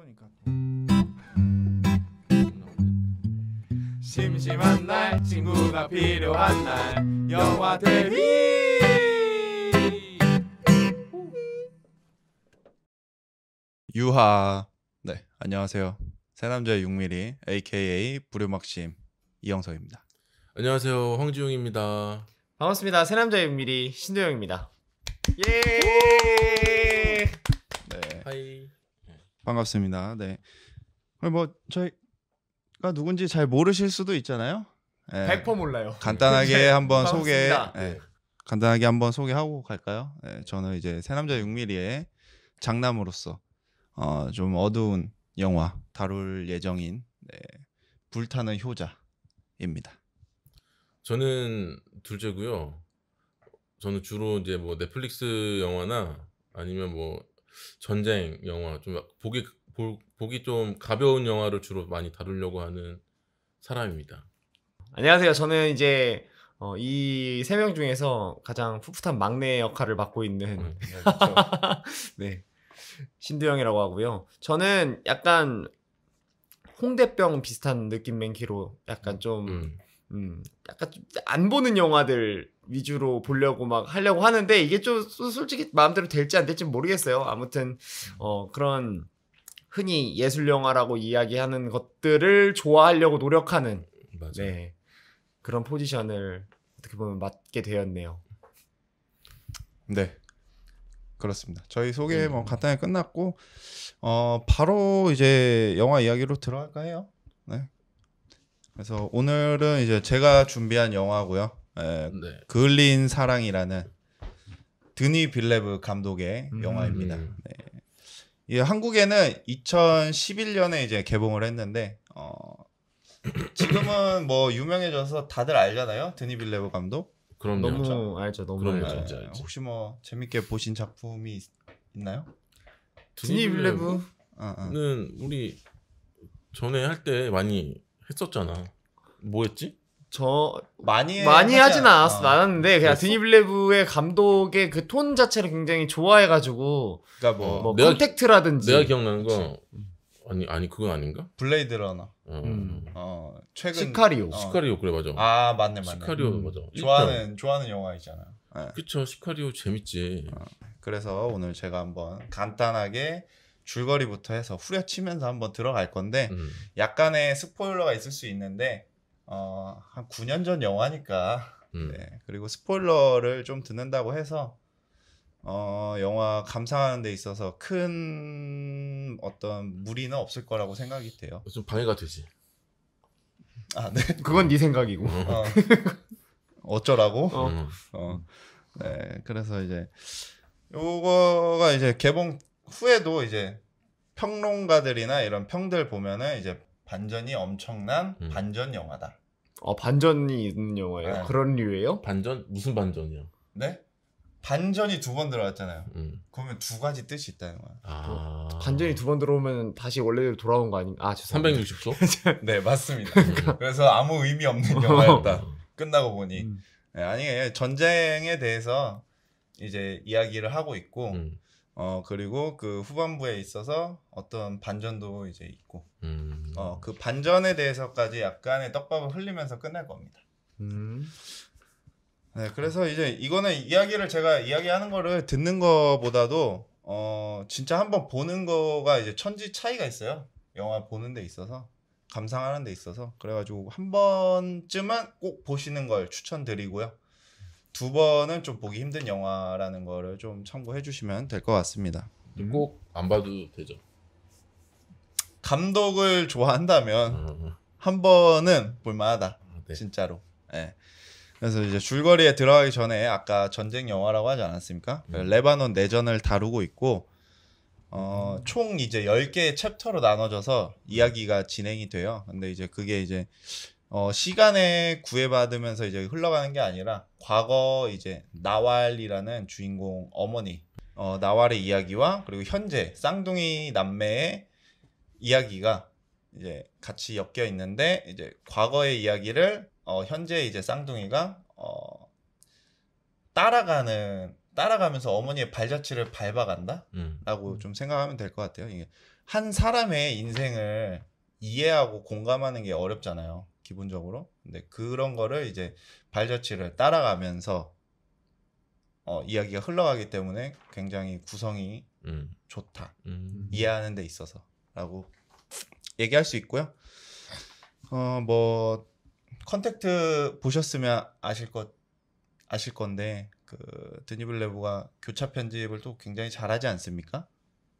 그러니까 심심한 날 친구가 필요한 날 영화 대리 유하. 네, 안녕하세요. 새남자의 6mm aka 불효막심 이영석입니다. 안녕하세요, 황지용입니다. 반갑습니다. 새남자 윤미리 신도영입니다. 예. 네, 하이. 반갑습니다. 네, 뭐 저희가 누군지 잘 모르실 수도 있잖아요. 네, 100% 몰라요. 간단하게 한번 반갑습니다. 간단하게 한번 소개하고 갈까요? 네, 저는 이제 새남자 6mm의 장남으로서 좀 어두운 영화 다룰 예정인 불타는 효자입니다. 저는 둘째고요. 저는 주로 이제 뭐 넷플릭스 영화나 아니면 뭐 전쟁 영화, 좀 보기 좀 가벼운 영화를 주로 많이 다루려고 하는 사람입니다. 안녕하세요. 저는 이제 이 세 명 중에서 가장 풋풋한 막내 역할을 맡고 있는 네, 신도영이라고 하고요. 저는 약간 홍대병 비슷한 느낌 맨키로 약간 좀 약간 좀 안 보는 영화들 위주로 보려고 막 하려고 하는데 이게 좀 솔직히 마음대로 될지 안 될지 모르겠어요. 아무튼 그런 흔히 예술 영화라고 이야기하는 것들을 좋아하려고 노력하는 맞아요. 네, 그런 포지션을 어떻게 보면 맡게 되었네요. 네, 그렇습니다. 저희 소개 뭐 간단히 끝났고 바로 이제 영화 이야기로 들어갈까 해요. 네. 그래서 오늘은 이제 제가 준비한 영화고요. 네. 그을린 사랑이라는 드니 빌레브 감독의 영화입니다. 네. 이 한국에는 2011년에 이제 개봉을 했는데 지금은 뭐 유명해져서 다들 알잖아요. 드니 빌레브 감독. 그럼요. 너무 알죠. 너무 그럼요. 알죠. 진짜 알지. 혹시 뭐 재밌게 보신 작품이 있나요? 드니 빌레브는 우리 전에 할 때 많이 했었잖아. 뭐 했지? 저 많이 하진 않았는데 그냥 그랬어? 드니 빌레브의 감독의 그 톤 자체를 굉장히 좋아해가지고 그러니까 뭐 내가- 컨택트라든지 내가 기억나는 거 아니 그건 아닌가? 블레이드 러너. 최근 시카리오. 시카리오, 그래, 맞아. 맞네. 시카리오 맞아. 좋아하는 영화이잖아요. 네. 그쵸, 시카리오 재밌지. 그래서 오늘 제가 한번 간단하게 줄거리부터 해서 후려치면서 한번 들어갈 건데 약간의 스포일러가 있을 수 있는데 한 9년 전 영화니까 네. 그리고 스포일러를 좀 듣는다고 해서 영화 감상하는 데 있어서 큰 어떤 무리는 없을 거라고 생각이 돼요. 좀 방해가 되지. 네. 그건 네 생각이고. 어쩌라고? 네. 그래서 이제 요거가 이제 개봉 후에도 이제 평론가들이나 이런 평들 보면은 이제 반전이 엄청난 반전 영화다. 반전이 있는 영화예요. 네. 그런 류예요? 반전? 무슨 반전이야? 네? 반전이 2번 들어갔잖아요. 그러면 두 가지 뜻이 있다는 거야. 반전이 2번 들어오면 다시 원래대로 돌아온 거 아닌가? 죄송합니다. 360도? 네, 맞습니다. 그래서 아무 의미 없는 영화였다. 끝나고 보니. 네, 아니, 전쟁에 대해서 이제 이야기를 하고 있고, 그리고 그 후반부에 있어서 어떤 반전도 이제 있고, 그 반전에 대해서까지 약간의 떡밥을 흘리면서 끝낼 겁니다. 네, 그래서 이제 이거는 이야기를 제가 이야기하는 거를 듣는 거보다도 진짜 한번 보는 거가 이제 천지 차이가 있어요. 영화 보는 데 있어서, 감상하는 데 있어서. 그래가지고 한 번쯤은 꼭 보시는 걸 추천드리고요. 2번은 좀 보기 힘든 영화라는 거를 좀 참고해 주시면 될 것 같습니다. 꼭 안 봐도 되죠. 감독을 좋아한다면 한 번은 볼만하다. 네. 진짜로. 네. 그래서 이제 줄거리에 들어가기 전에 아까 전쟁 영화라고 하지 않았습니까? 레바논 내전을 다루고 있고 총 이제 10개의 챕터로 나눠져서 이야기가 진행이 돼요. 근데 이제 그게 이제 시간에 구애받으면서 이제 흘러가는 게 아니라 과거 이제 나왈이라는 주인공 어머니 나왈의 이야기와 그리고 현재 쌍둥이 남매의 이야기가 이제 같이 엮여 있는데 이제 과거의 이야기를 현재 이제 쌍둥이가 따라가면서 어머니의 발자취를 밟아간다라고 좀 생각하면 될 것 같아요. 이게 한 사람의 인생을 이해하고 공감하는 게 어렵잖아요. 기본적으로. 근데 그런 거를 이제 발자취를 따라가면서 이야기가 흘러가기 때문에 굉장히 구성이 좋다. 이해하는 데 있어서라고 얘기할 수 있고요. 뭐 컨택트 보셨으면 아실 건데 그 드니블레브가 교차 편집을 또 굉장히 잘하지 않습니까?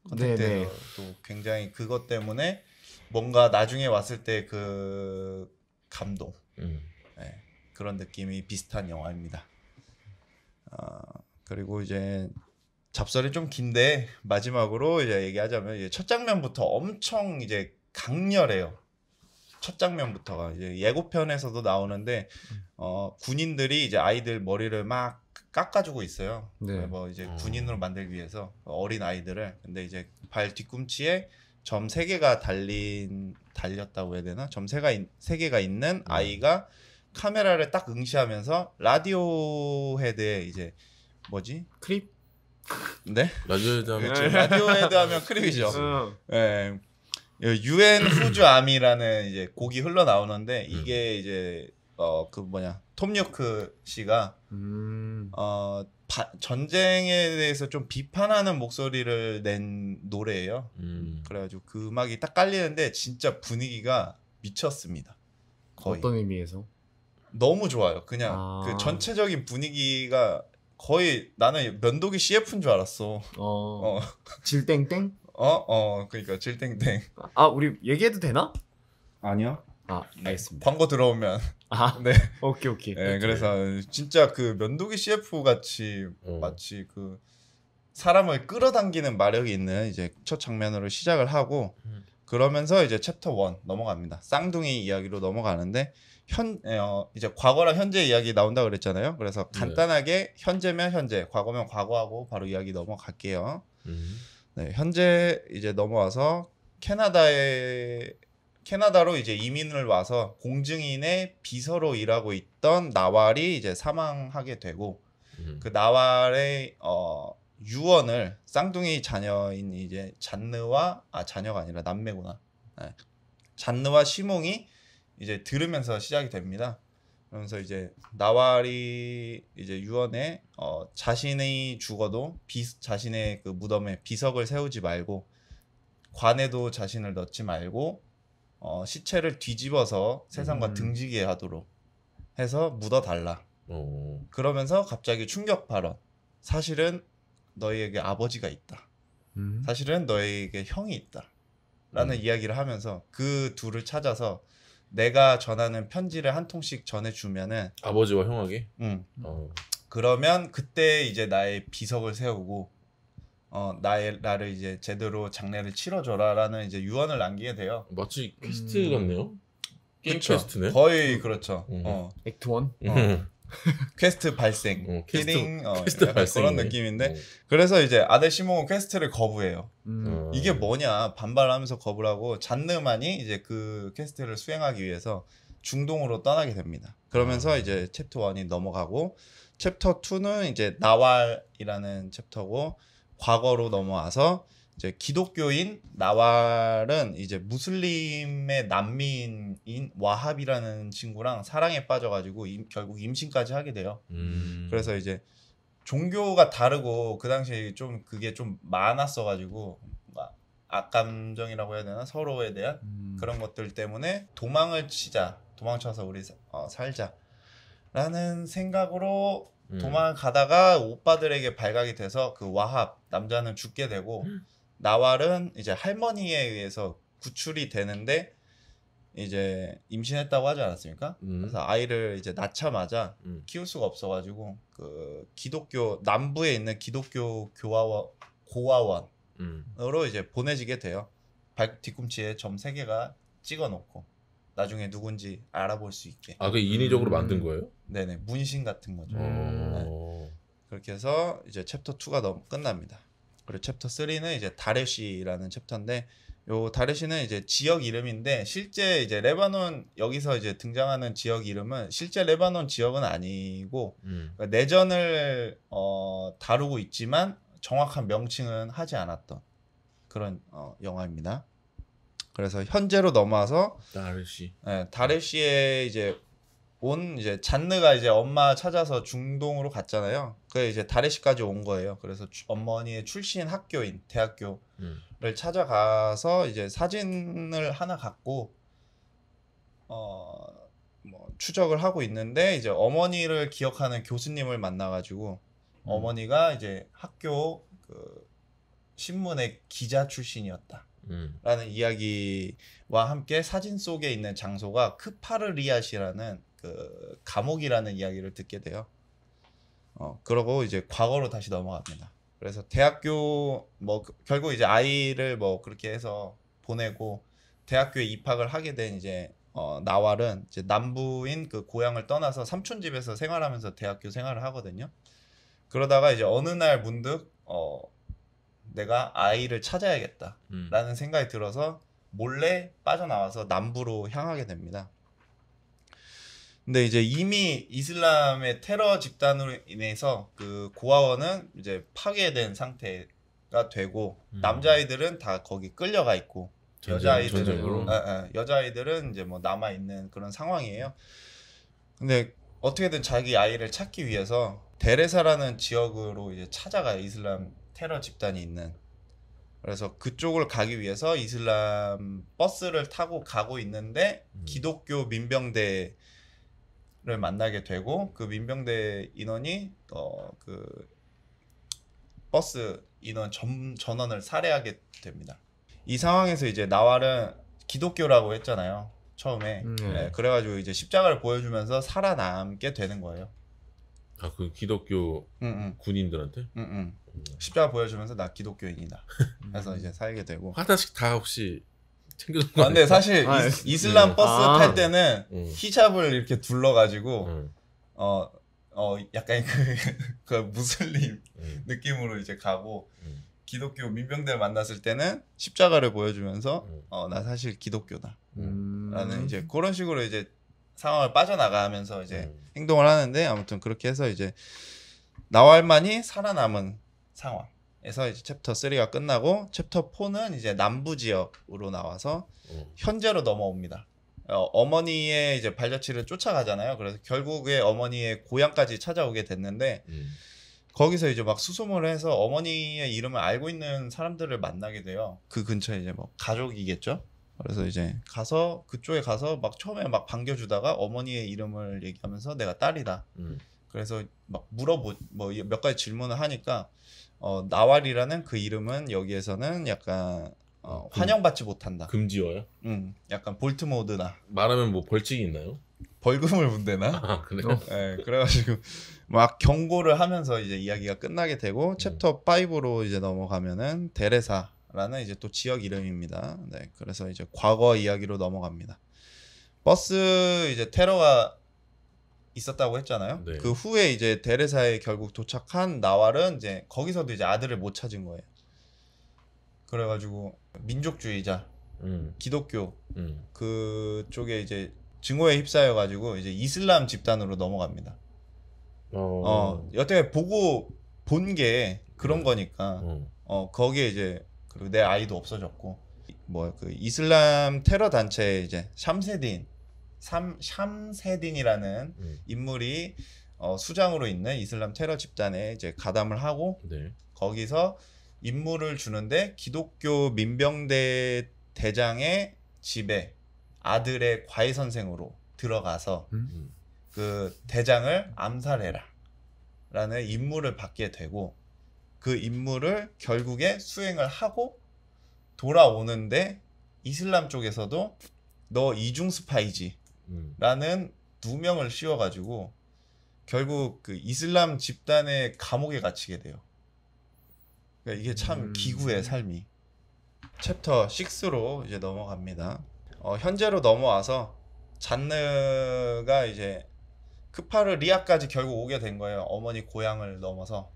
컨택트에서 또 굉장히 그것 때문에 뭔가 나중에 왔을 때 그 감동, 네, 그런 느낌이 비슷한 영화입니다. 그리고 이제 잡설이 좀 긴데 마지막으로 이제 얘기하자면 이제 첫 장면부터 엄청 이제 강렬해요. 첫 장면부터가 이제 예고편에서도 나오는데 군인들이 이제 아이들 머리를 막 깎아주고 있어요. 네. 뭐 이제 군인으로 만들기 위해서 어린 아이들을. 근데 이제 발 뒤꿈치에 점 3개가 달렸다고 해야 되나? 점 3개가 있는 아이가 카메라를 딱 응시하면서 라디오 헤드에 이제 뭐지? 크립? 네? 라디오에도 하면 그렇죠. 라디오 헤드 하면 크립이죠. 예. UN 후즈 아미라는 이제 곡이 흘러나오는데 이게 이제 그 뭐냐 톰 요크 씨가 전쟁에 대해서 좀 비판하는 목소리를 낸 노래예요. 그래가지고 그 음악이 딱 깔리는데 진짜 분위기가 미쳤습니다. 거의. 어떤 의미에서? 너무 좋아요. 그냥 그 전체적인 분위기가 거의 나는 면도기 CF인 줄 알았어. 질땡땡? 그러니까 질땡땡. 우리 얘기해도 되나? 아니요. 알겠습니다. 광고 들어오면. 네. 오케이. 네, 그래서 진짜 그 면도기 CF 같이 마치 그 사람을 끌어당기는 마력이 있는 이제 첫 장면으로 시작을 하고 그러면서 이제 챕터 1 넘어갑니다. 쌍둥이 이야기로 넘어가는데 이제 과거랑 현재 이야기 나온다 그랬잖아요. 그래서 간단하게 현재면 현재, 과거면 과거하고 바로 이야기 넘어갈게요. 네, 현재 이제 넘어와서 캐나다로 이제 이민을 와서 공증인의 비서로 일하고 있던 나왈이 이제 사망하게 되고 그 나왈의 유언을 쌍둥이 자녀인 이제 잔느와 자녀가 아니라 남매구나. 네. 잔느와 시몽이 이제 들으면서 시작이 됩니다. 그러면서 이제 나왈이 이제 유언에 자신이 죽어도 자신의 그 무덤에 비석을 세우지 말고 관에도 자신을 넣지 말고 시체를 뒤집어서 세상과 등지게 하도록 해서 묻어달라. 그러면서 갑자기 충격 발언. 사실은 너희에게 아버지가 있다. 사실은 너희에게 형이 있다. 라는 이야기를 하면서 그 둘을 찾아서 내가 전하는 편지를 한 통씩 전해주면은 아버지와 형에게? 그러면 그때 이제 나의 비석을 세우고 나를 이제 제대로 장례를 치러줘라라는 이제 유언을 남기게 돼요. 마치 퀘스트 같네요. 게임 그쵸? 퀘스트네. 거의 그렇죠. 액트 1? 퀘스트 발생, 퀘스트 퀘스트 발생 그런 느낌인데 그래서 이제 아들 시몬은 퀘스트를 거부해요. 이게 뭐냐 반발하면서 거부를 하고 잔느만이 이제 그 퀘스트를 수행하기 위해서 중동으로 떠나게 됩니다. 그러면서 이제 챕터 1이 넘어가고 챕터 2는 이제 나왈이라는 챕터고 과거로 넘어와서 이제 기독교인 나왈은 이제 무슬림의 난민인 와합이라는 친구랑 사랑에 빠져가지고 결국 임신까지 하게 돼요. 그래서 이제 종교가 다르고 그 당시에 좀 그게 좀 많았어가지고 악감정이라고 해야 되나 서로에 대한 그런 것들 때문에 도망쳐서 우리 살자라는 생각으로 도망가다가 오빠들에게 발각이 돼서 그 와합 남자는 죽게 되고 나왈은 이제 할머니에 의해서 구출이 되는데 이제 임신했다고 하지 않았습니까? 그래서 아이를 이제 낳자마자 키울 수가 없어가지고 그 기독교 남부에 있는 기독교 고아원으로 이제 보내지게 돼요. 발 뒤꿈치에 점 3개가 찍어놓고 나중에 누군지 알아볼 수 있게. 그 인위적으로 만든 거예요? 네네, 문신 같은 거죠. 네. 그렇게 해서 이제 챕터 2가 끝납니다. 그리고 챕터 3는 이제 다레시라는 챕터인데 요 다레시는 이제 지역 이름인데 실제 이제 레바논 여기서 이제 등장하는 지역 이름은 실제 레바논 지역은 아니고 그러니까 내전을 다루고 있지만 정확한 명칭은 하지 않았던 그런 영화입니다. 그래서 현재로 넘어와서 다르시. 다레시에 이제 이제 잔느가 이제 엄마 찾아서 중동으로 갔잖아요. 그 이제 다레시까지 온 거예요. 그래서 어머니의 출신 학교인 대학교를 찾아가서 이제 사진을 하나 갖고 뭐 추적을 하고 있는데 이제 어머니를 기억하는 교수님을 만나가지고 어머니가 이제 학교 그 신문의 기자 출신이었다. 라는 이야기와 함께 사진 속에 있는 장소가 크파르리앗이라는 그 감옥이라는 이야기를 듣게 돼요. 그러고 이제 과거로 다시 넘어갑니다. 그래서 대학교 뭐 결국 이제 아이를 뭐 그렇게 해서 보내고 대학교에 입학을 하게 된 이제 나왈은 이제 남부인 그 고향을 떠나서 삼촌 집에서 생활하면서 대학교 생활을 하거든요. 그러다가 이제 어느 날 문득 내가 아이를 찾아야겠다라는 생각이 들어서 몰래 빠져나와서 남부로 향하게 됩니다. 근데 이제 이미 이슬람의 테러 집단으로 인해서 그 고아원은 이제 파괴된 상태가 되고 남자아이들은 다 거기 끌려가 있고 여자아이들은 이제 뭐 남아 있는 그런 상황이에요. 근데 어떻게든 자기 아이를 찾기 위해서 데레사라는 지역으로 이제 찾아가요. 이슬람 테러 집단이 있는. 그래서 그쪽을 가기 위해서 이슬람 버스를 타고 가고 있는데 기독교 민병대를 만나게 되고 그 민병대 인원이 그 버스 인원 전원을 살해하게 됩니다. 이 상황에서 이제 나왈은 기독교라고 했잖아요. 처음에. 네, 그래가지고 이제 십자가를 보여주면서 살아남게 되는 거예요. 아, 그 기독교 군인들한테? 십자가 보여주면서 나 기독교인이다. 해서 이제 살게 되고. 하나씩 다 혹시 챙겨준 거 근데 사실 이슬람 버스 탈 때는 히잡을 이렇게 둘러가지고 약간 그 무슬림 느낌으로 이제 가고 기독교 민병대를 만났을 때는 십자가를 보여주면서 나 사실 기독교다. 라는 이제 그런 식으로 이제 상황을 빠져나가면서 이제 행동을 하는데 아무튼 그렇게 해서 이제 나왈만이 살아남은 상황에서 이제 챕터 3가 끝나고 챕터 4는 이제 남부 지역으로 나와서 현재로 넘어옵니다. 어머니의 이제 발자취를 쫓아가잖아요. 그래서 결국에 어머니의 고향까지 찾아오게 됐는데 거기서 이제 막 수소문을 해서 어머니의 이름을 알고 있는 사람들을 만나게 돼요. 그 근처에 이제 뭐 가족이겠죠. 그래서 이제 가서 그쪽에 가서 막 처음에 막 반겨주다가 어머니의 이름을 얘기하면서 내가 딸이다. 그래서 막 뭐 몇 가지 질문을 하니까 나왈이라는 그 이름은 여기에서는 약간 환영받지 못한다. 금지어요? 약간 볼트모드나. 말하면 뭐 벌칙이 있나요? 벌금을 문대나? 아, 그래요? 네, 그래가지고 막 경고를 하면서 이제 이야기가 끝나게 되고 챕터 5로 이제 넘어가면은 데레사라는 이제 또 지역 이름입니다. 네, 그래서 이제 과거 이야기로 넘어갑니다. 버스 이제 테러가 있었다고 했잖아요. 네. 그 후에 이제 데레사에 결국 도착한 나왈은 이제 거기서도 이제 아들을 못 찾은 거예요. 그래가지고 민족주의자, 기독교 그쪽에 이제 증오에 휩싸여가지고 이제 이슬람 집단으로 넘어갑니다. 여태 보고 본 게 그런 거니까 거기에 이제 그리고 내 아이도 없어졌고 뭐 그 이슬람 테러 단체 이제 샴세딘이라는 인물이 수장으로 있는 이슬람 테러 집단에 이제 가담을 하고 거기서 임무를 주는데 기독교 민병대 대장의 집에 아들의 과외 선생으로 들어가서 그 대장을 암살해라 라는 임무를 받게 되고 그 임무를 결국에 수행을 하고 돌아오는데 이슬람 쪽에서도 너 이중 스파이지 라는 누명을 씌워가지고 결국 그 이슬람 집단의 감옥에 갇히게 돼요. 그러니까 이게 참 기구의 삶이. 챕터 6로 이제 넘어갑니다. 현재로 넘어와서 잔느가 이제 크파르리아까지 결국 오게 된 거예요. 어머니 고향을 넘어서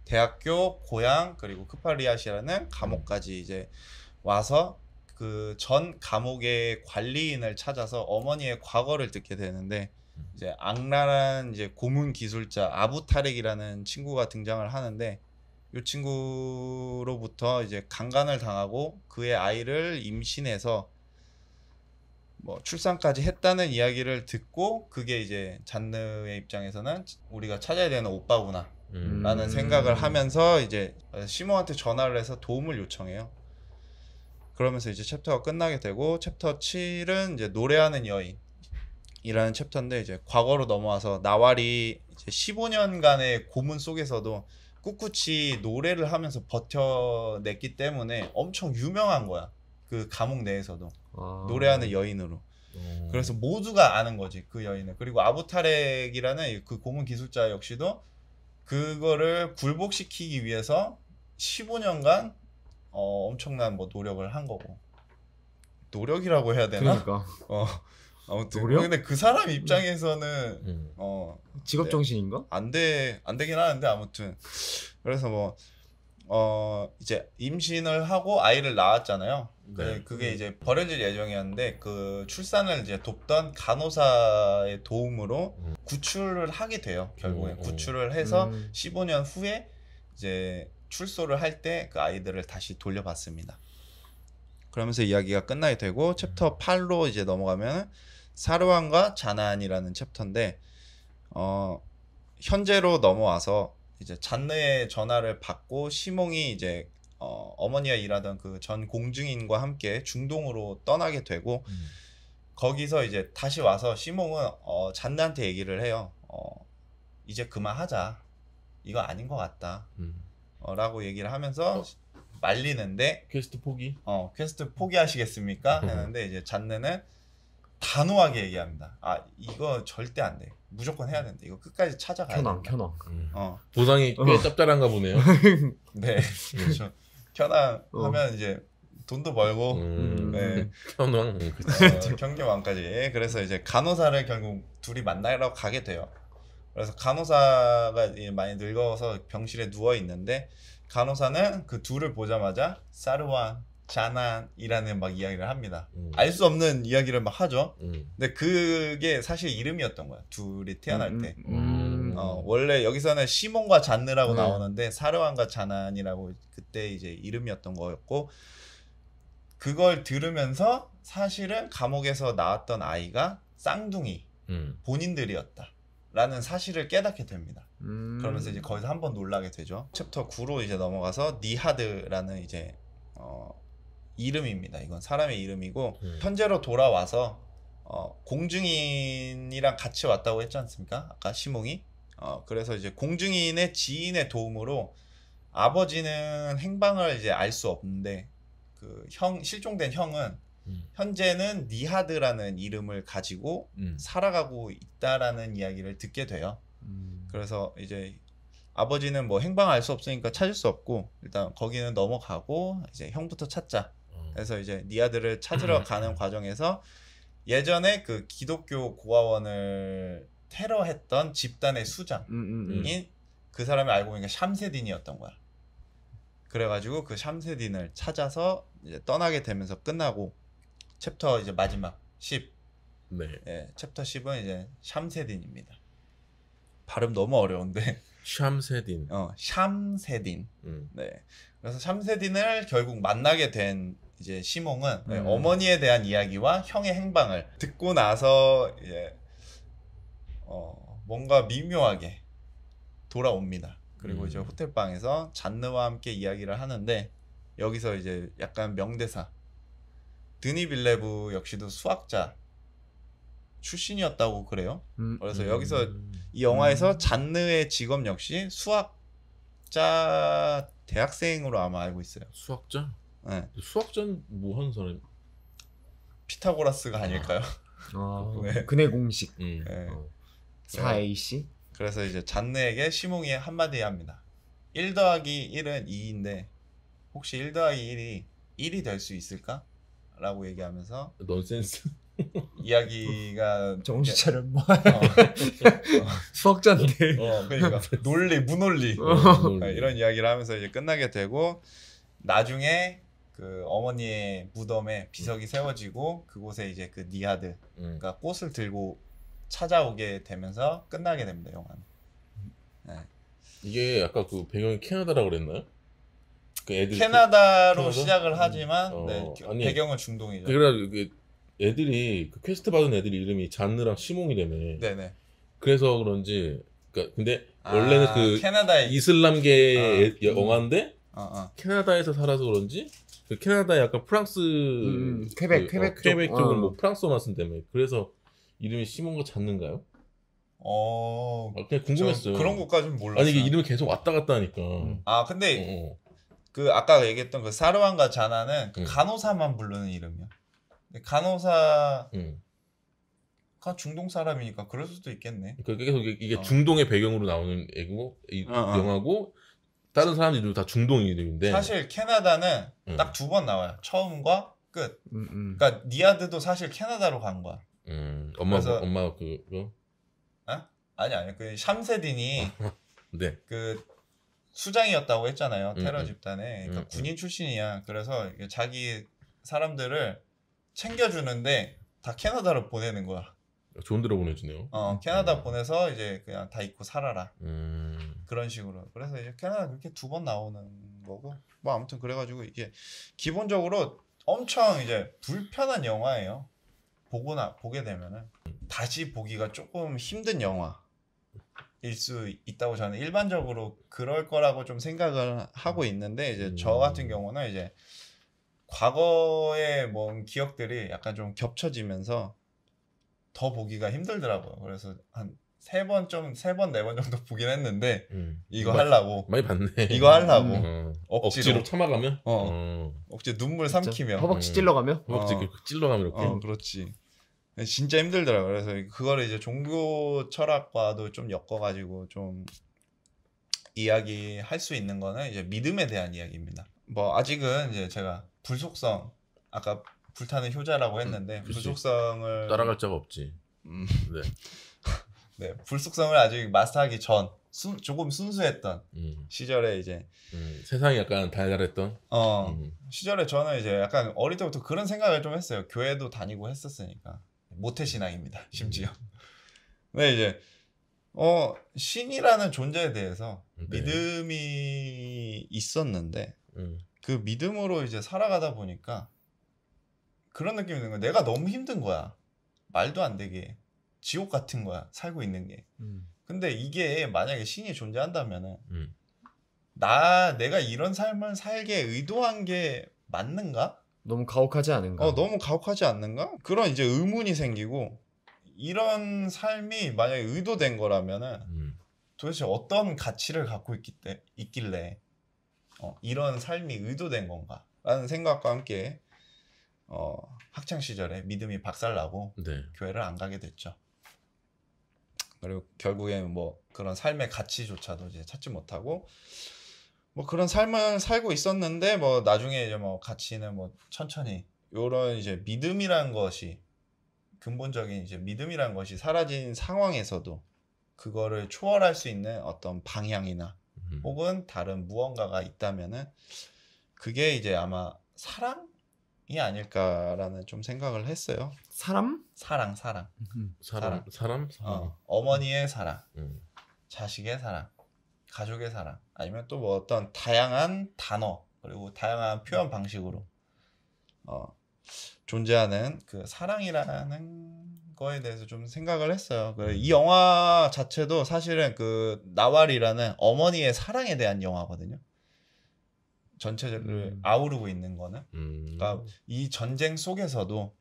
대학교, 고향 그리고 크파르리아시라는 감옥까지 이제 와서 그 전 감옥의 관리인을 찾아서 어머니의 과거를 듣게 되는데 이제 악랄한 이제 고문 기술자 아부 타렉이라는 친구가 등장을 하는데 이 친구로부터 이제 강간을 당하고 그의 아이를 임신해서 뭐 출산까지 했다는 이야기를 듣고 그게 이제 잔느의 입장에서는 우리가 찾아야 되는 오빠구나 라는 생각을 하면서 이제 시몬한테 전화를 해서 도움을 요청해요. 그러면서 이제 챕터가 끝나게 되고 챕터 7은 이제 노래하는 여인이라는 챕터인데 이제 과거로 넘어와서 나왈이 이제 15년간의 고문 속에서도 꿋꿋이 노래를 하면서 버텨냈기 때문에 엄청 유명한 거야. 그 감옥 내에서도 노래하는 여인으로. 그래서 모두가 아는 거지 그 여인을. 그리고 아부타렉이라는 그 고문 기술자 역시도 그거를 굴복시키기 위해서 15년간 엄청난 뭐 노력을 한 거고. 노력이라고 해야 되나? 그러니까 아무튼 노력? 근데 그 사람 입장에서는 직업 네. 정신인가? 안 되긴 하는데 아무튼 그래서 뭐 이제 임신을 하고 아이를 낳았잖아요. 네. 그게 이제 버려질 예정이었는데 그 출산을 이제 돕던 간호사의 도움으로 구출을 하게 돼요. 결국에 구출을 해서 15년 후에 이제 출소를 할 때 그 아이들을 다시 돌려받습니다. 그러면서 이야기가 끝나게 되고 챕터 8로 이제 넘어가면 사르완과 자난이라는 챕터인데 현재로 넘어와서 이제 잔느의 전화를 받고 시몽이 이제 어머니가 일하던 그 전 공증인과 함께 중동으로 떠나게 되고 거기서 이제 다시 와서 시몽은 잔느한테 얘기를 해요. 이제 그만하자. 이거 아닌 것 같다. 라고 얘기를 하면서 말리는데 퀘스트 포기? 퀘스트 포기하시겠습니까? 했는데 이제 잔느는 단호하게 얘기합니다. 이거 절대 안 돼. 무조건 해야 된다. 이거 끝까지 찾아가야 된다. 켜낭. 보상이 꽤 짭짤한가 보네요. 네, 그렇죠. 켜낭하면 이제 돈도 벌고, 네, 현황. 경계왕까지. 그래서 이제 간호사를 결국 둘이 만나러 가게 돼요. 그래서 간호사가 많이 늙어서 병실에 누워 있는데 간호사는 그 둘을 보자마자 사르완, 자난이라는 막 이야기를 합니다. 알 수 없는 이야기를 막 하죠. 근데 그게 사실 이름이었던 거야. 둘이 태어날 때. 원래 여기서는 시몬과 잔느라고 나오는데 사르완과 자난이라고 그때 이제 이름이었던 거였고 그걸 들으면서 사실은 감옥에서 나왔던 아이가 쌍둥이 본인들이었다. 라는 사실을 깨닫게 됩니다. 그러면서 이제 거기서 한번 놀라게 되죠. 챕터 9로 이제 넘어가서 니하드라는 이제 이름입니다. 이건 사람의 이름이고 현재로 돌아와서 공증인이랑 같이 왔다고 했지 않습니까? 아까 시몽이. 그래서 이제 공증인의 지인의 도움으로 아버지는 행방을 이제 알 수 없는데 그 실종된 형은 현재는 니하드라는 이름을 가지고 살아가고 있다라는 이야기를 듣게 돼요. 그래서 이제 아버지는 뭐 행방 알 수 없으니까 찾을 수 없고 일단 거기는 넘어가고 이제 형부터 찾자. 그래서 이제 니하드를 찾으러 가는 과정에서 예전에 그 기독교 고아원을 테러했던 집단의 수장인 그 사람이 알고 보니까 샴세딘이었던 거야. 그래가지고 그 샴세딘을 찾아서 이제 떠나게 되면서 끝나고 챕터 이제 마지막 10. 네. 예, 챕터 10은 이제 샴세딘입니다. 발음 너무 어려운데. 샴세딘. 샴세딘. 네. 그래서 샴세딘을 결국 만나게 된 이제 시몽은 어머니에 대한 이야기와 형의 행방을 듣고 나서 이제 뭔가 미묘하게 돌아옵니다. 그리고 이제 호텔방에서 잔느와 함께 이야기를 하는데 여기서 이제 약간 명대사. 드니 빌레브 역시도 수학자 출신이었다고 그래요. 그래서 여기서 이 영화에서 잔느의 직업 역시 수학자 대학생으로 아마 알고 있어요. 수학자? 네. 수학자는 뭐 하는 사람? 피타고라스가 아닐까요? 네. 근해 공식. 네. 4AC. 그래서 이제 잔느에게 시몽이 한마디 합니다. 1 더하기 1은 2인데 혹시 1 더하기 1이 1이 될 수 있을까? 라고 얘기하면서 넌센스. 이야기가 정신 차려 뭐. 수학자인데. 그러니까 논리, 무논리 이런 이야기를 하면서 이제 끝나게 되고 나중에 그 어머니의 무덤에 비석이 세워지고 그곳에 이제 그 니하드가 꽃을 들고 찾아오게 되면서 끝나게 됩니다. 영화는. 네. 이게 아까 그 배경이 캐나다라고 그랬나요? 그 애들 캐나다로 캐나다? 시작을 하지만 아니, 배경은 중동이죠. 그래가지고 이게 애들이 그 퀘스트 받은 애들 이름이 잔느랑 시몽이라며. 네네. 그래서 그런지 그러니까 근데 원래는 그 캐나다의 이슬람계 영화인데 어. 캐나다에서 살아서 그런지 그 캐나다에 약간 프랑스 퀘벡, 그, 퀘벡 쪽. 퀘벡 쪽은 뭐 프랑스어만 쓴다며. 그래서 이름이 시몬과 잔는가요? 그냥 궁금했어요. 그런 것까지는 몰랐어요. 아니 이게 이름이 계속 왔다 갔다 하니까. 근데 그 아까 얘기했던 그 사르완과 자나는 그 음. 간호사만 부르는 이름이야. 근데 간호사가 음. 중동 사람이니까 그럴 수도 있겠네. 그러니까 계속 이게 중동의 배경으로 나오는 애고 영화고 다른 사람들 이름 다 중동 이름인데 사실 캐나다는 딱 2번 나와요. 처음과 끝. 그러니까 니아드도 사실 캐나다로 간 거야. 엄마 그거? 아니 그 샴세딘이 네. 그 수장이었다고 했잖아요. 테러 집단에. 그러니까 군인 출신이야. 그래서 자기 사람들을 챙겨주는데 다 캐나다로 보내는 거야. 좋은 데로 보내주네요. 캐나다 보내서 이제 그냥 다 잊고 살아라. 그런 식으로. 그래서 이제 캐나다 그렇게 2번 나오는 거고. 뭐 아무튼 그래가지고 이게 기본적으로 엄청 이제 불편한 영화예요. 보게 되면은 다시 보기가 조금 힘든 영화일 수 있다고 저는 일반적으로 그럴 거라고 좀 생각을 하고 있는데 이제 저 같은 경우는 이제 과거의 뭐 기억들이 약간 좀 겹쳐지면서 더 보기가 힘들더라고요. 그래서 한 3번, 4번 정도 보긴 했는데 이거 하려고 많이 봤네. 이거 하려고 억지로 참아가면 억지로 눈물 삼키며 허벅지 찔러가며 허벅지 찔러가면 이렇게 그렇지. 진짜 힘들더라고요. 그래서 그거를 이제 종교 철학과도 좀 엮어가지고 좀 이야기할 수 있는 거는 이제 믿음에 대한 이야기입니다. 뭐 아직은 이제 제가 불속성 아까 불타는 효자라고 했는데 불속성을 따라갈 자가 없지. 네, 불속성을 아직 마스터하기 전 조금 순수했던 시절에 이제 세상이 약간 달달했던 시절에 저는 이제 약간 어릴 때부터 그런 생각을 좀 했어요. 교회도 다니고 했었으니까 모태신앙입니다. 심지어. 네, 이제 신이라는 존재에 대해서 믿음이 있었는데 그 믿음으로 이제 살아가다 보니까 그런 느낌이 드는 거야. 내가 너무 힘든 거야. 말도 안 되게 지옥 같은 거야. 살고 있는 게. 근데 이게 만약에 신이 존재한다면은 내가 이런 삶을 살게 의도한 게 맞는가? 너무 가혹하지 않은가? 너무 가혹하지 않는가? 그런 이제 의문이 생기고 이런 삶이 만약에 의도된 거라면은 도대체 어떤 가치를 갖고 있길래 이런 삶이 의도된 건가? 라는 생각과 함께 학창 시절에 믿음이 박살나고 교회를 안 가게 됐죠. 그리고 결국에는 뭐 그런 삶의 가치조차도 이제 찾지 못하고 뭐 그런 삶을 살고 있었는데 뭐 나중에 이제 뭐 가치는 뭐 천천히 요런 이제 믿음이란 것이 근본적인 이제 믿음이란 것이 사라진 상황에서도 그거를 초월할 수 있는 어떤 방향이나 혹은 다른 무언가가 있다면은 그게 이제 아마 사랑이 아닐까라는 좀 생각을 했어요. 사랑? 사랑. 어머니의 사랑, 자식의 사랑, 가족의 사랑, 아니면 또 뭐 어떤 다양한 단어 그리고 다양한 표현 방식으로 존재하는 그 사랑이라는 거에 대해서 좀 생각을 했어요. 이 영화 자체도 사실은 그 나왈이라는 어머니의 사랑에 대한 영화거든요. 전체를 아우르고 있는 거는 그러니까 이 전쟁 속에서도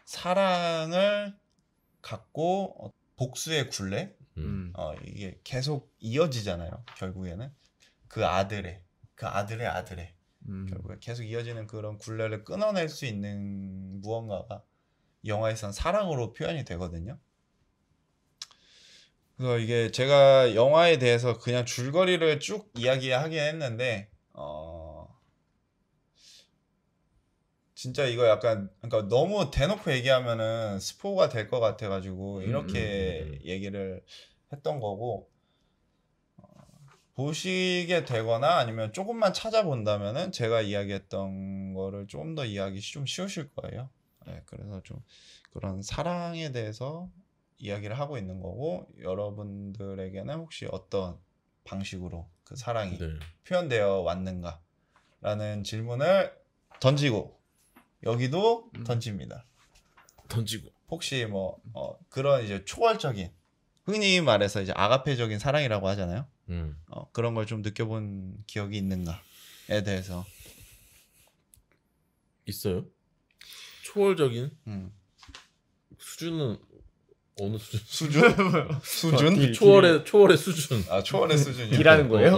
사랑을 갖고 복수의 굴레 이게 계속 이어지잖아요. 결국에는 그 아들의 결국에 계속 이어지는 그런 굴레를 끊어낼 수 있는 무언가가 영화에선 사랑으로 표현이 되거든요. 그래서 이게 제가 영화에 대해서 그냥 줄거리를 쭉 이야기하긴 했는데 진짜 이거 약간 그러니까 너무 대놓고 얘기하면은 스포가 될 것 같아가지고 이렇게 얘기를 했던 거고 보시게 되거나 아니면 조금만 찾아본다면은 제가 이야기했던 거를 좀 더 이해하기 좀 쉬우실 거예요. 네, 그래서 좀 그런 사랑에 대해서 이야기를 하고 있는 거고 여러분들에게는 혹시 어떤 방식으로 그 사랑이 네. 표현되어 왔는가라는 질문을 던지고 여기도 던집니다. 던지고. 혹시 뭐 그런 이제 초월적인 흔히 말해서 이제 아가페적인 사랑이라고 하잖아요. 그런 걸 좀 느껴본 기억이 있는가에 대해서 있어요? 초월적인 음. 수준은 어느 수준? 수준? 초월의 수준. 아 초월의 수준이요. D라는 거예요?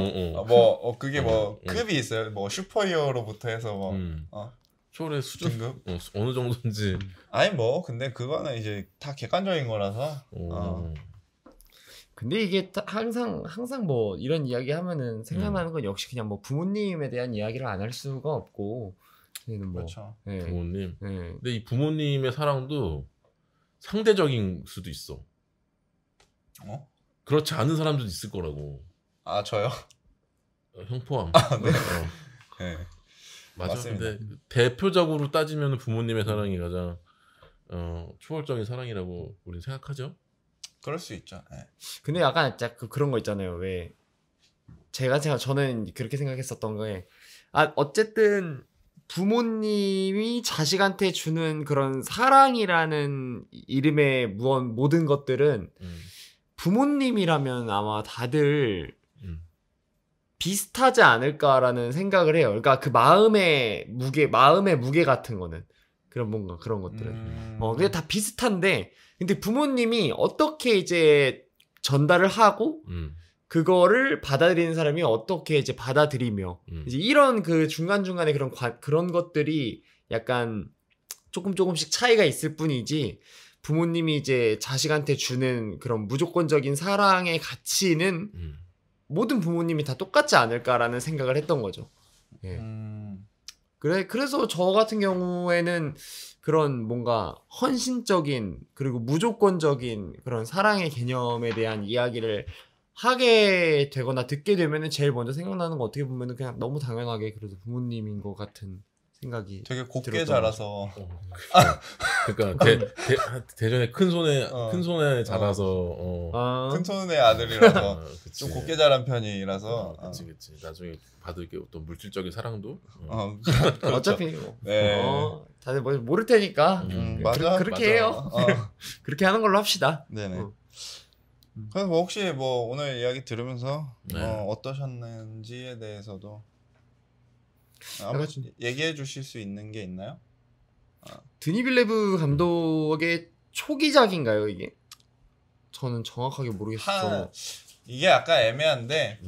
그게 뭐 어. 급이 있어요. 뭐 슈퍼히어로부터 해서 뭐 초월의 수준? 등급? 어느 정도인지. 아니 뭐 근데 그거는 이제 다 객관적인 거라서 근데 이게 항상 뭐 이런 이야기 하면은 생각나는 건 역시 그냥 뭐 부모님에 대한 이야기를 안 할 수가 없고 뭐 그렇죠. 네. 부모님. 네. 근데 이 부모님의 사랑도 상대적인 수도 있어. 그렇지 않은 사람도 있을 거라고. 아 저요? 형 포함. 네. 네. 맞아. 맞습니다. 근데 대표적으로 따지면 부모님의 사랑이 가장 초월적인 사랑이라고 우리는 생각하죠. 그럴 수 있죠. 네. 근데 약간 그런 거 있잖아요. 왜 저는 그렇게 생각했었던 게 어쨌든 부모님이 자식한테 주는 그런 사랑이라는 이름의 모든 것들은 부모님이라면 아마 다들 비슷하지 않을까라는 생각을 해요. 그러니까 그 마음의 무게 같은 거는 뭔가 그런 것들은 그게 다 비슷한데 근데 부모님이 어떻게 이제 전달을 하고 그거를 받아들이는 사람이 어떻게 이제 받아들이며 이제 이런 그 중간중간에 그런 것들이 약간 조금씩 차이가 있을 뿐이지 부모님이 이제 자식한테 주는 그런 무조건적인 사랑의 가치는 모든 부모님이 다 똑같지 않을까라는 생각을 했던 거죠. 예. 그래서 저 같은 경우에는 그런 뭔가 헌신적인 그리고 무조건적인 그런 사랑의 개념에 대한 이야기를 하게 되거나 듣게 되면은 제일 먼저 생각나는 거 어떻게 보면은 그냥 너무 당연하게 그래도 부모님인 것 같은 생각이 되게 곱게 들었던 자라서 그러니까 대전에 큰 손에 자라서 큰 손의 아들이라서 그치. 좀 곱게 자란 편이라서 그치. 나중에 받을 게 또 물질적인 사랑도 그렇죠. 어차피 뭐, 네. 다들 뭐 모를 테니까 맞아. 그렇게 해요. 그렇게 하는 걸로 합시다. 네네. 그래서 뭐 혹시 뭐 오늘 이야기 들으면서 네. 어떠셨는지에 대해서도 한번 얘기해 주실 수 있는 게 있나요? 드니 빌레브 감독의 초기작인가요 이게? 저는 정확하게 모르겠어요. 이게 약간 애매한데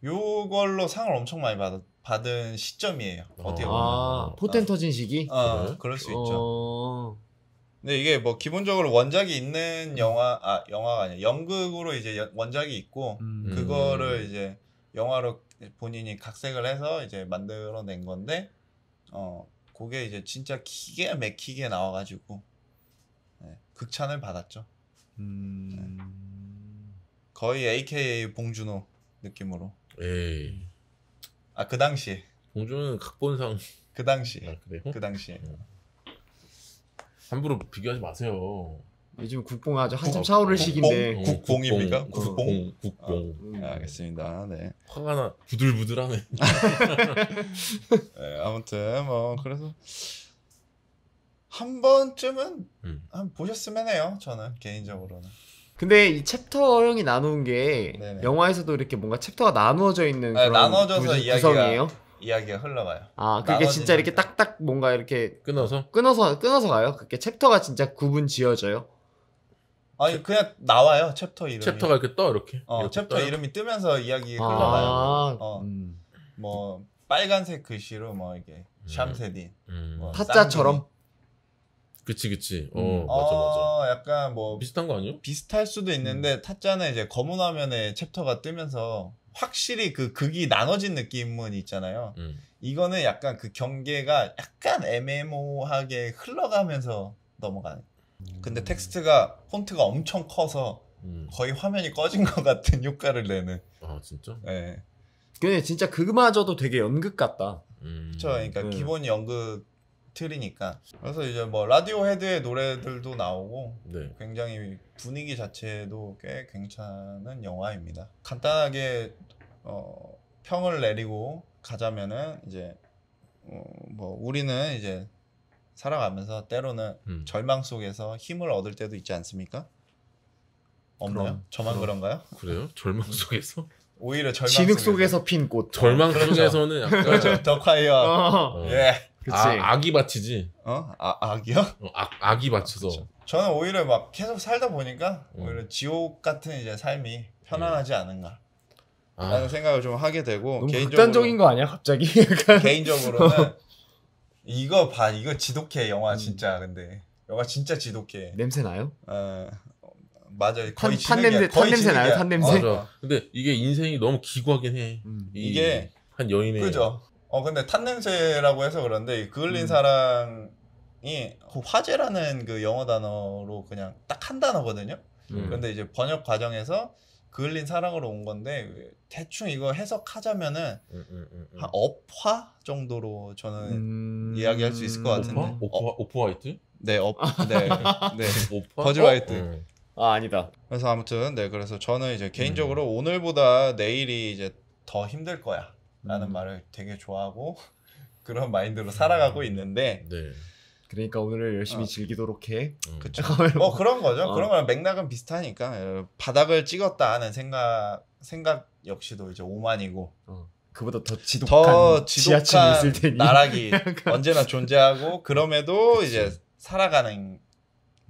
요걸로 상을 엄청 많이 받은 시점이에요. 어떻게 보면. 포텐 터진 시기? 그럴 수 있죠. 근데 이게 뭐 기본적으로 원작이 있는 영화가 아니라 연극으로 이제 원작이 있고 그거를 이제 영화로 본인이 각색을 해서 이제 만들어낸 건데 그게 이제 진짜 기가 막히게 나와가지고 극찬을 받았죠. 거의 AKA 봉준호 느낌으로. 에이. 그 당시에. 봉준호는 각본상. 그 당시에. 그래요? 그 당시에. 함부로 비교하지 마세요. 요즘 국뽕 아주 한참 차오를 시기인데. 국뽕입니까? 국뽕. 알겠습니다. 네. 화가 나 부들부들하네. 네, 아무튼 뭐 그래서 한 번쯤은 한번 보셨으면 해요. 저는 개인적으로는. 근데 이 챕터형이 나누는 게 네네. 영화에서도 이렇게 뭔가 챕터가 나누어져 있는 그런 나눠져서 구성이에요? 이야기가 흘러가요. 그게 진짜 이렇게 딱딱 뭔가 이렇게 끊어서 가요? 그게 챕터가 진짜 구분 지어져요? 아니 그냥 나와요. 챕터 이름이. 챕터가 이렇게 떠 이렇게. 챕터 떠요? 이름이 뜨면서 이야기 흘러가요. 뭐 빨간색 글씨로 뭐 이게 샴세딘. 뭐 타짜처럼? 그치. 맞아. 약간 뭐 비슷한 거 아니에요? 비슷할 수도 있는데 타짜는 이제 검은 화면에 챕터가 뜨면서 확실히 그 극이 나눠진 느낌은 있잖아요. 이거는 약간 그 경계가 약간 애매모호하게 흘러가면서 넘어가는. 근데 텍스트가 폰트가 엄청 커서 거의 화면이 꺼진 것 같은 효과를 내는. 진짜? 네. 근데 진짜 그마저도 되게 연극 같다. 그렇죠. 그러니까 기본 연극 틀이니까. 그래서 이제 뭐 라디오 헤드의 노래들도 나오고 네. 굉장히 분위기 자체도 꽤 괜찮은 영화입니다. 간단하게 평을 내리고 가자면은 이제 뭐 우리는 이제 살아가면서 때로는 절망 속에서 힘을 얻을 때도 있지 않습니까? 없나요? 그럼, 저만 그런가요? 그래요? 절망 속에서? 오히려 절망 진흙 속에서 핀 꽃. 절망 그렇죠. 속에서는 약간 그렇죠. 더 콰이어. 어. 예. 그치. 아기 밭이지. 악이요? 아기 밭에서. 그렇죠. 저는 오히려 막 계속 살다 보니까 음. 오히려 지옥 같은 이제 삶이 편안하지 않은가 아, 라는 생각을 좀 하게 되고 너무 극단적인 거 아니야 갑자기? 약간. 개인적으로는 이거 봐, 이거 지독해 영화 진짜. 근데 영화 진짜 지독해. 냄새 나요? 맞아요. 탄 거의 냄새 진흙이야. 거의 냄새 나요? 진흙이야. 탄 냄새? 맞아. 근데 이게 인생이 너무 기구하긴 해. 이게 한 여인의 그죠. 근데 탄 냄새라고 해서 그런데 이 그을린 사랑이 그 화제라는 그 영어 단어로 그냥 딱 한 단어거든요. 그런데 이제 번역 과정에서 그을린 사랑으로 온 건데 대충 이거 해석하자면은 한 업화 정도로 저는 이야기할 수 있을 것 같은데. 오프 화이트? 네, 네. 오파? 버즈 화이트. 아 아니다. 그래서 아무튼 네, 그래서 저는 이제 개인적으로 오늘보다 내일이 이제 더 힘들 거야라는 말을 되게 좋아하고 그런 마인드로 살아가고 있는데. 네. 그러니까 오늘을 열심히 즐기도록 해. 그쵸. 뭐 그런 거죠. 그런 거랑 맥락은 비슷하니까 바닥을 찍었다 하는 생각 역시도 이제 오만이고 그보다 더 더 지하층이 지독한 있을 테니. 나락이 언제나 존재하고 그럼에도 이제 살아가는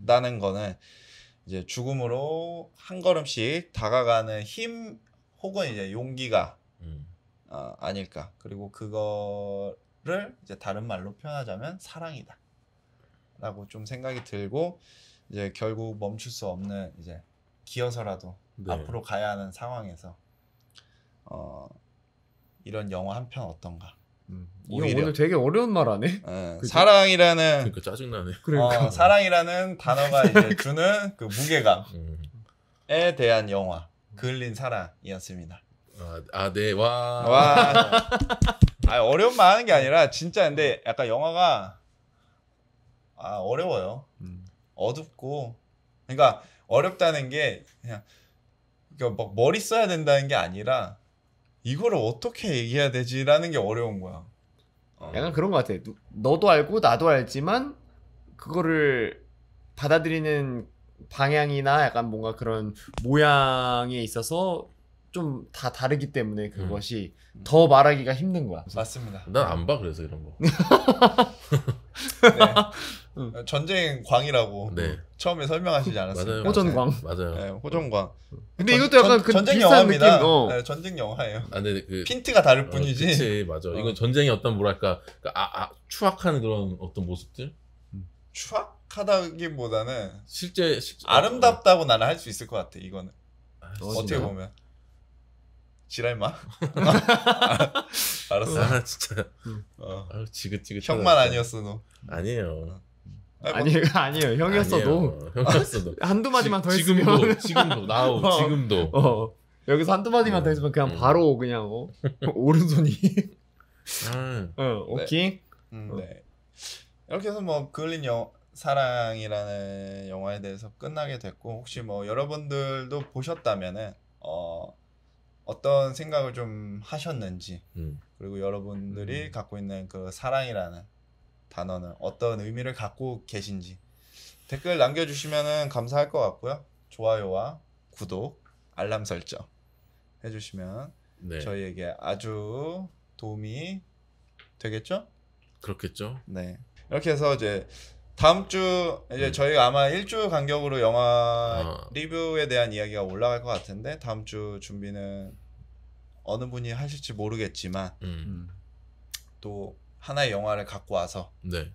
거는 이제 죽음으로 한 걸음씩 다가가는 힘 혹은 이제 용기가 아닐까. 그리고 그거를 이제 다른 말로 표현하자면 사랑이다 라고 좀 생각이 들고 이제 결국 멈출 수 없는 이제 기어서라도 네. 앞으로 가야 하는 상황에서 이런 영화 한 편 어떤가. 이거 오늘 되게 어려운 말 하네. 그죠? 사랑이라는 그러니까 짜증나네. 그러니까. 사랑이라는 단어가 이제 주는 그 무게감에 대한 영화 그을린 사랑이었습니다. 네. 와. 어려운 말 하는 게 아니라 진짜 근데 약간 영화가 어려워요. 어둡고 그러니까 어렵다는 게 그냥 그러니까 막 머리 써야 된다는 게 아니라 이거를 어떻게 얘기해야 되지라는 게 어려운 거야. 약간 그런 것 같아. 너도 알고 나도 알지만 그거를 받아들이는 방향이나 약간 뭔가 그런 모양에 있어서 좀 다 다르기 때문에 그것이 더 말하기가 힘든 거야. 맞습니다. 난 안 봐 그래서 이런 거. 네. 전쟁 광이라고 네. 처음에 설명하시지 않았습니까? 맞아요. 호전광. 맞아요. 네, 호전광. 근데 이것도 약간 그 전쟁 비슷한 영화입니다. 느낌. 네, 전쟁 영화예요. 근데 그 핀트가 다를 뿐이지. 그치, 맞아. 이건 전쟁의 어떤 뭐랄까 추악한 그런 어떤 모습들. 추악하다기보다는 실제 아름답다고 나는 할 수 있을 것 같아. 이거는 어떻게 진짜? 보면 지랄마. 알았어. 아 진짜. 지긋지긋. 형만 아니었어 너. 아니에요. 아니에요. 형이었어도 형이었어도 한두 마디만 더 했으면 지금도 나오 지금도 여기서 한두 마디만 더 했으면 그냥 바로 그냥 오른손이 오케이. 네. 이렇게 해서 뭐 그을린 사랑이라는 영화에 대해서 끝나게 됐고 혹시 뭐 여러분들도 보셨다면은 어떤 생각을 좀 하셨는지 그리고 여러분들이 갖고 있는 그 사랑이라는 단어는 어떤 의미를 갖고 계신지 댓글 남겨주시면 감사할 것 같고요. 좋아요와 구독, 알람 설정 해주시면 네. 저희에게 아주 도움이 되겠죠? 그렇겠죠. 네. 이렇게 해서 이제 다음 주 이제 저희가 아마 1주 간격으로 영화 리뷰에 대한 이야기가 올라갈 것 같은데 다음 주 준비는 어느 분이 하실지 모르겠지만 또 하나의 영화를 갖고 와서 네.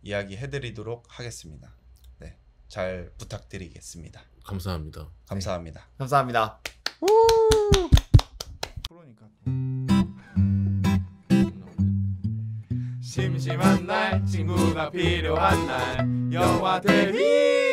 이야기 해드리도록 하겠습니다. 네, 잘 부탁드리겠습니다. 감사합니다. 감사합니다. 감사합니다. 프로니까. 심심한 날 친구가 필요한 날 영화 대리